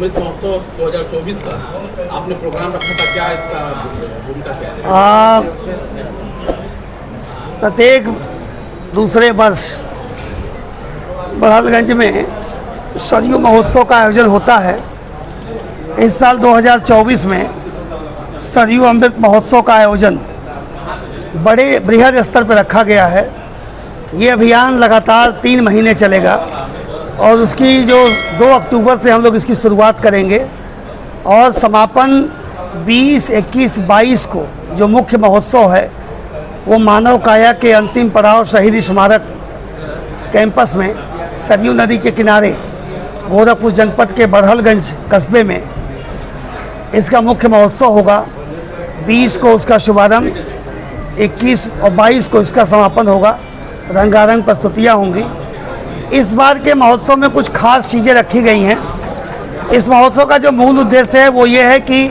अमृत महोत्सव 2024 का आपने प्रोग्राम रखा था, क्या इसका भूमिका क्या है? प्रत्येक दूसरे वर्ष बड़हलगंज में सरयू महोत्सव का आयोजन होता है। इस साल 2024 में सरयू अमृत महोत्सव का आयोजन बड़े बृहद स्तर पर रखा गया है। ये अभियान लगातार 3 महीने चलेगा और उसकी जो 2 अक्टूबर से हम लोग इसकी शुरुआत करेंगे और समापन 20, 21, 22 को जो मुख्य महोत्सव है वो मानव काया के अंतिम पड़ाव शहीद स्मारक कैंपस में सरयू नदी के किनारे गोरखपुर जनपद के बड़हलगंज कस्बे में इसका मुख्य महोत्सव होगा। 20 को उसका शुभारंभ, 21 और 22 को इसका समापन होगा। रंगारंग प्रस्तुतियाँ होंगी। इस बार के महोत्सव में कुछ खास चीज़ें रखी गई हैं। इस महोत्सव का जो मूल उद्देश्य है वो ये है कि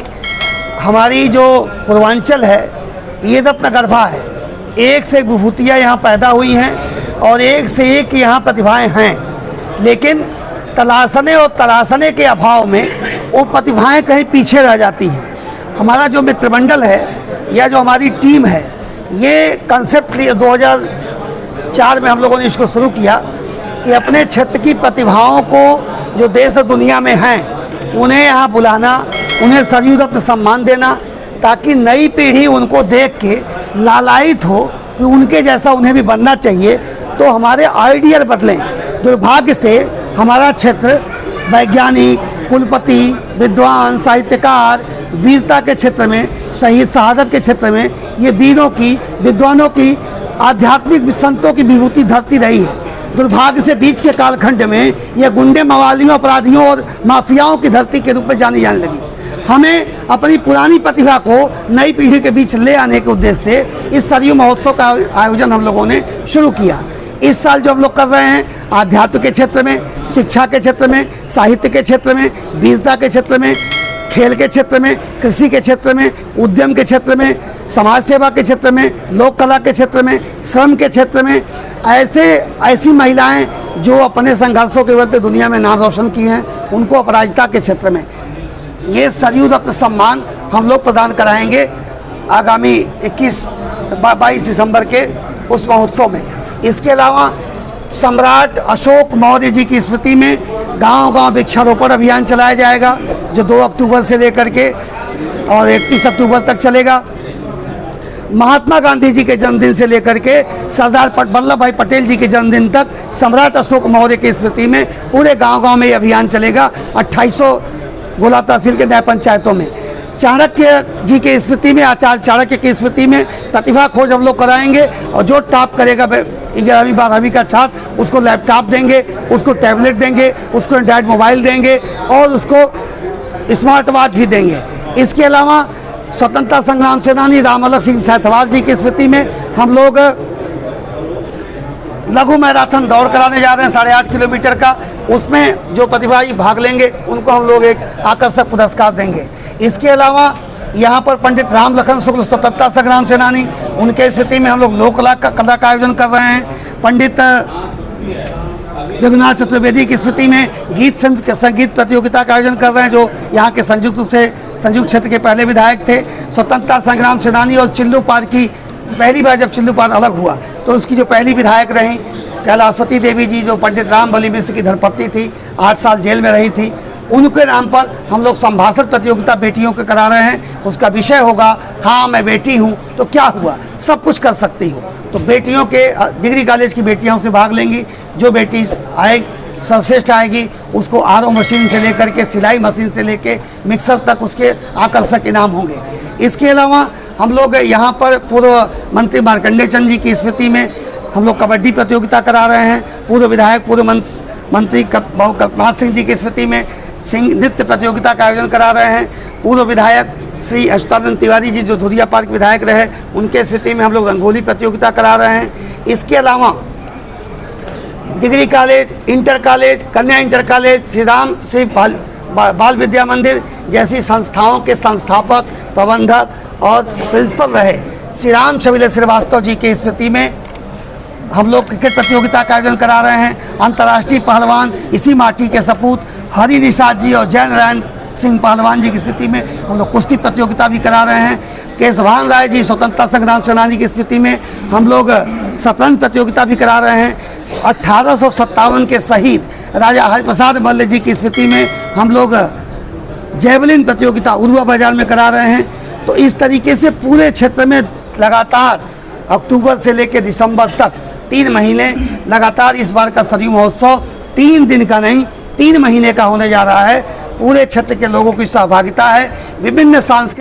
हमारी जो पूर्वांचल है ये रत्नगर्भा है। एक से एक विभूतियाँ यहाँ पैदा हुई हैं और एक से एक यहाँ प्रतिभाएं हैं, लेकिन तलाशने और तराशने के अभाव में वो प्रतिभाएं कहीं पीछे रह जाती हैं। हमारा जो मित्रमंडल है या जो हमारी टीम है, ये कंसेप्ट 2004 में हम लोगों ने इसको शुरू किया कि अपने क्षेत्र की प्रतिभाओं को जो देश और दुनिया में हैं उन्हें यहाँ बुलाना, उन्हें सरयू रत्न सम्मान देना, ताकि नई पीढ़ी उनको देख के लालायित हो कि उनके जैसा उन्हें भी बनना चाहिए, तो हमारे आइडियल बदलें। दुर्भाग्य से हमारा क्षेत्र वैज्ञानिक, कुलपति, विद्वान, साहित्यकार, वीरता के क्षेत्र में, शहीद शहादत के क्षेत्र में ये वीरों की, विद्वानों की, आध्यात्मिक संतों की विभूति धरती रही है। दुर्भाग्य से बीच के कालखंड में यह गुंडे, मवालियों, अपराधियों और माफियाओं की धरती के रूप में जानी जाने लगी। हमें अपनी पुरानी प्रतिभा को नई पीढ़ी के बीच ले आने के उद्देश्य से इस सरयू महोत्सव का आयोजन हम लोगों ने शुरू किया। इस साल जो हम लोग कर रहे हैं, आध्यात्म के क्षेत्र में, शिक्षा के क्षेत्र में, साहित्य के क्षेत्र में, वीरता के क्षेत्र में, खेल के क्षेत्र में, कृषि के क्षेत्र में, उद्यम के क्षेत्र में, समाज सेवा के क्षेत्र में, लोक कला के क्षेत्र में, श्रम के क्षेत्र में, ऐसी महिलाएं जो अपने संघर्षों के बल पे दुनिया में नाम रोशन की हैं, उनको अपराजिता के क्षेत्र में ये सरयू रत्न सम्मान हम लोग प्रदान कराएंगे आगामी 21-22 दिसंबर के उस महोत्सव में। इसके अलावा सम्राट अशोक मौर्य जी की स्मृति में गांव-गांव वृक्षारोपण अभियान चलाया जाएगा, जो 2 अक्टूबर से लेकर के और 31 अक्टूबर तक चलेगा। महात्मा गांधी जी के जन्मदिन से लेकर के सरदार वल्लभ भाई पटेल जी के जन्मदिन तक सम्राट अशोक मौर्य की स्मृति में पूरे गांव-गांव में ये अभियान चलेगा। 2800 गोला तहसील के न्याय पंचायतों में चाणक्य जी की स्मृति में, आचार्य चाणक्य की स्मृति में प्रतिभा खोज हम लोग कराएंगे और जो टॉप करेगा 11वीं 12वीं का छात्र उसको लैपटॉप देंगे, उसको टैबलेट देंगे, उसको एंड्रॉयड मोबाइल देंगे और उसको स्मार्ट वॉच भी देंगे। इसके अलावा स्वतंत्रता संग्राम सेनानी रामअलख सिंह सैथवाल जी की स्मृति में हम लोग लघु मैराथन दौड़ कराने जा रहे हैं 8.5 किलोमीटर का। उसमें जो प्रतिभागी भाग लेंगे उनको हम लोग एक आकर्षक पुरस्कार देंगे। इसके अलावा यहाँ पर पंडित राम लखन शुक्ल स्वतंत्रता संग्राम सेनानी, उनके स्थिति में हम लोग लोक कला का आयोजन कर रहे हैं। पंडित रघुनाथ चतुर्वेदी की स्थिति में संगीत प्रतियोगिता का आयोजन कर रहे हैं, जो यहाँ के संयुक्त क्षेत्र के पहले विधायक थे। स्वतंत्रता संग्राम सेनानी और चिल्लू पार की पहली बार जब चिल्लू पार अलग हुआ तो उसकी जो पहली विधायक रहीं कैलाशवती देवी जी, जो पंडित राम बली मिश्र की धर्मपत्नी थी, 8 साल जेल में रही थी, उनके नाम पर हम लोग संभाषण प्रतियोगिता बेटियों के करा रहे हैं। उसका विषय होगा हाँ मैं बेटी हूँ तो क्या हुआ, सब कुछ कर सकती हूँ। तो बेटियों के डिग्री कॉलेज की बेटियाँ से भाग लेंगी। जो बेटी सर्वश्रेष्ठ आएगी उसको आरओ मशीन से लेकर के सिलाई मशीन से लेके मिक्सर तक उसके आकर्षक इनाम होंगे। इसके अलावा हम लोग यहाँ पर पूर्व मंत्री मार्कंडेय चंद जी की स्मृति में हम लोग कबड्डी प्रतियोगिता करा रहे हैं। पूर्व विधायक पूर्व मंत्री कल्पनाथ सिंह जी की स्मृति में सिंह नृत्य प्रतियोगिता का आयोजन करा रहे हैं। पूर्व विधायक श्री अच्युतानंद तिवारी जी जो धुरिया पार्क विधायक रहे, उनके स्मृति में हम लोग रंगोली प्रतियोगिता करा रहे हैं। इसके अलावा डिग्री कॉलेज, इंटर कॉलेज, कन्या इंटर कॉलेज, श्री बाल विद्या मंदिर जैसी संस्थाओं के संस्थापक, प्रबंधक और प्रिंसिपल रहे श्री राम छविले श्रीवास्तव जी की स्मृति में हम लोग क्रिकेट प्रतियोगिता का आयोजन करा रहे हैं। अंतर्राष्ट्रीय पहलवान इसी माटी के सपूत हरि निषाद जी और जैन नारायण सिंह पहलवान जी की स्मृति में हम लोग कुश्ती प्रतियोगिता भी करा रहे हैं। केशवान राय जी स्वतंत्रता संग्राम सेनानी की स्मृति में हम लोग शतरंज प्रतियोगिता भी करा रहे हैं। 1857 के शहीद राजा हरिप्रसाद मल्ल जी की स्मृति में हम लोग जैवलिन प्रतियोगिता उरुआ बाजार में करा रहे हैं। तो इस तरीके से पूरे क्षेत्र में लगातार अक्टूबर से लेकर दिसंबर तक 3 महीने लगातार इस बार का सरयू महोत्सव 3 दिन का नहीं 3 महीने का होने जा रहा है। पूरे क्षेत्र के लोगों की सहभागिता है। विभिन्न सांस्कृतिक